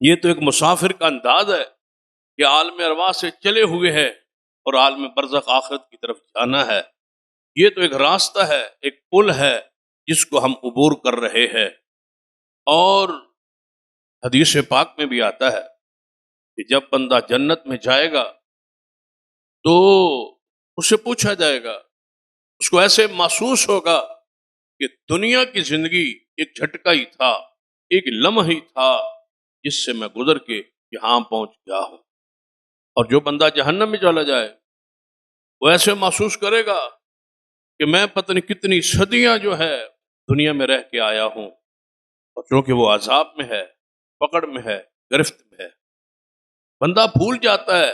یہ تو ایک مسافر کا انداز ہے کہ عالم ارواح سے چلے ہوئے ہے اور عالم برزخ آخرت کی طرف جانا ہے. یہ تو ایک راستہ ہے، ایک پل ہے جس کو ہم عبور کر رہے ہیں. اور حدیث پاک میں بھی آتا ہے کہ جب بندہ جنت میں جائے گا تو اس سے پوچھا جائے گا، اس کو ایسے محسوس ہوگا کہ دنیا کی زندگی ایک جھٹکا ہی تھا، ایک لمحہ ہی تھا جس سے میں گزر کے یہاں پہنچ گیا ہوں. اور جو بندہ جہنم میں چلا جائے وہ ایسے محسوس کرے گا کہ میں پتہ نہیں کتنی صدیاں جو ہے دنیا میں رہ کے آیا ہوں، اور چونکہ وہ عذاب میں ہے، پکڑ میں ہے، گرفت میں ہے. بندہ بھول جاتا ہے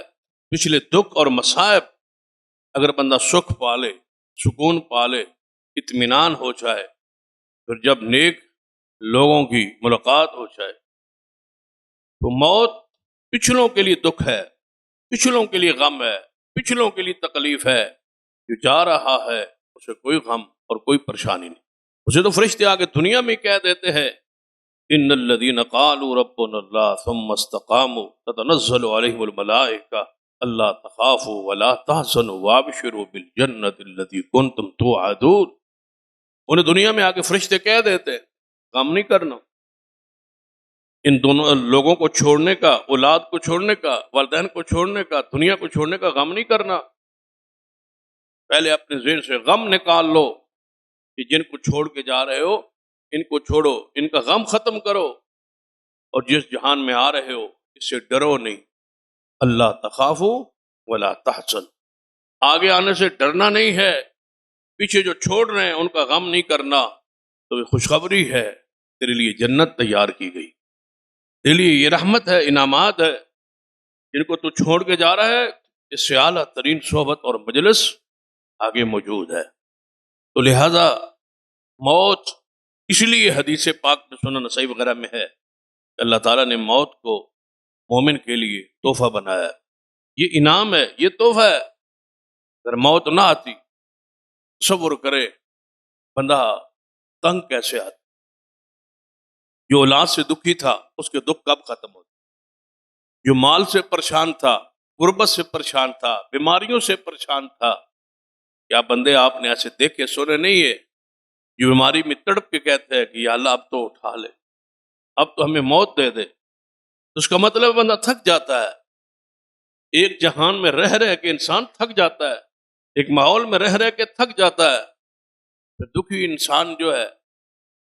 پچھلے دکھ اور مصائب. اگر بندہ سکھ پالے، سکون پالے، اطمینان ہو جائے، پھر جب نیک لوگوں کی ملاقات ہو جائے تو موت پچھلوں کے لیے دکھ ہے، پچھلوں کے لیے غم ہے، پچھلوں کے لیے تکلیف ہے. جو جا رہا ہے اسے کوئی غم اور کوئی پریشانی نہیں. اسے تو فرشتے آگے دنیا میں کہہ دیتے ہیں ان الذين قالوا ربنا الله ثم استقاموا تتنزل عليهم الملائكة الا تخافوا ولا تحزنوا وابشروا بالجنة التي كنتم توعدون. انہیں دنیا میں آگے فرشتے کہہ دیتے کام نہیں کرنا، ان دونوں لوگوں کو چھوڑنے کا، اولاد کو چھوڑنے کا، والدین کو چھوڑنے کا، دنیا کو چھوڑنے کا غم نہیں کرنا. پہلے اپنے ذہن سے غم نکال لو کہ جن کو چھوڑ کے جا رہے ہو ان کو چھوڑو، ان کا غم ختم کرو، اور جس جہان میں آ رہے ہو اس سے ڈرو نہیں. اللہ تخافو ولا تحزن، آگے آنے سے ڈرنا نہیں ہے. پیچھے جو چھوڑ رہے ہیں ان کا غم نہیں کرنا. تو یہ خوشخبری ہے، تیرے لیے جنت تیار کی گئی، تیرے لیے یہ رحمت ہے، انعامات ہے. جن کو تو چھوڑ کے جا رہا ہے اس سے اعلیٰ ترین صحبت اور مجلس آگے موجود ہے. تو لہذا موت اس لیے حدیث پاک میں سنن نسائی وغیرہ میں ہے کہ اللہ تعالیٰ نے موت کو مومن کے لیے تحفہ بنایا. یہ انعام ہے، یہ تحفہ ہے. اگر موت نہ آتی، تصور کرے بندہ تنگ کیسے آتا. جو اولاد سے دکھی تھا اس کے دکھ کب ختم ہوتے، جو مال سے پریشان تھا، غربت سے پریشان تھا، بیماریوں سے پریشان تھا. کیا بندے آپ نے ایسے دیکھے سنے نہیں ہے جو بیماری میں تڑپ کے کہتے ہیں کہ یا اللہ اب تو اٹھا لے، اب تو ہمیں موت دے دے. تو اس کا مطلب بندہ تھک جاتا ہے. ایک جہان میں رہ رہ کے انسان تھک جاتا ہے، ایک ماحول میں رہ رہ کے تھک جاتا ہے. پھر دکھی انسان جو ہے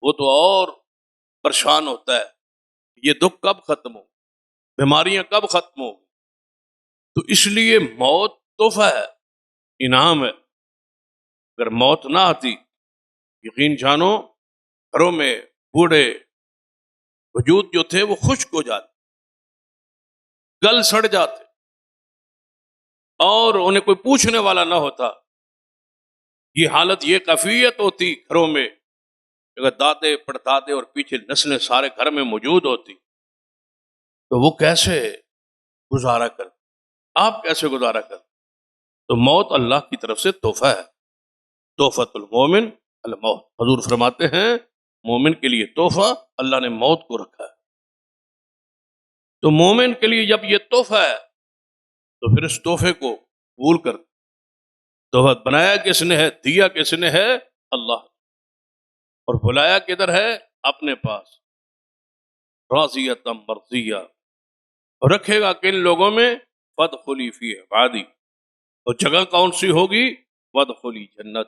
وہ تو اور پریشان ہوتا ہے، یہ دکھ کب ختم ہو، بیماریاں کب ختم ہو. تو اس لیے موت تحفہ ہے، انعام ہے. اگر موت نہ آتی یقین جانو گھروں میں بوڑھے وجود جو تھے وہ خشک ہو جاتے، گل سڑ جاتے، اور انہیں کوئی پوچھنے والا نہ ہوتا. یہ حالت، یہ کیفیت ہوتی گھروں میں. اگر دادے پڑدادے اور پیچھے نسلیں سارے گھر میں موجود ہوتی تو وہ کیسے گزارا کر، آپ کیسے گزارا کر. تو موت اللہ کی طرف سے تحفہ ہے. تحفۃ المومن الموت. حضور فرماتے ہیں مومن کے لیے تحفہ اللہ نے موت کو رکھا ہے. تو مومن کے لیے جب یہ تحفہ ہے تو پھر اس تحفے کو قبول کر. تحفہ بنایا کس نے ہے، دیا کس نے ہے، اللہ. اور بلایا کدھر ہے، اپنے پاس. راضیۃ مرضیہ. اور رکھے گا کن لوگوں میں، فادخلی فی عبادی. اور جگہ کون سی ہوگی، وادخلی جنت.